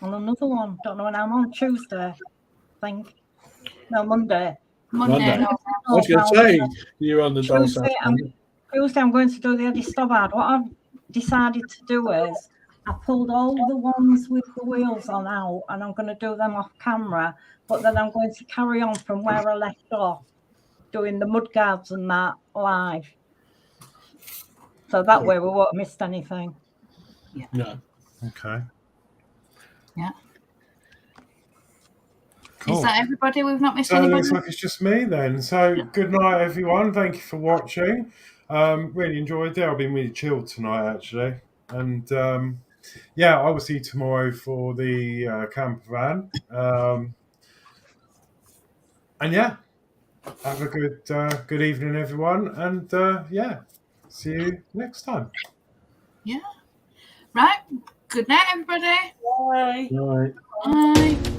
on another one. Don't know when I'm on Tuesday. I think. No, Monday. Monday. I was going to say you're on the Doll's House. Tuesday, I'm going to do the Eddie Stobbard. What I've decided to do is I pulled all the ones with the wheels on out, and I'm going to do them off camera. But then I'm going to carry on from where I left off, doing the mud guards and that live. So that way we won't have missed anything. Yeah. No. Okay. Yeah. Cool. Is that everybody? We've not missed So it anybody? looks like it's just me then. So good night, everyone. Thank you for watching. Really enjoyed it. I've been really chilled tonight, actually. And yeah, I will see you tomorrow for the camper van. And yeah, have a good evening, everyone. And yeah, see you next time. Yeah. Right. Good night, everybody. Bye. All right. Bye.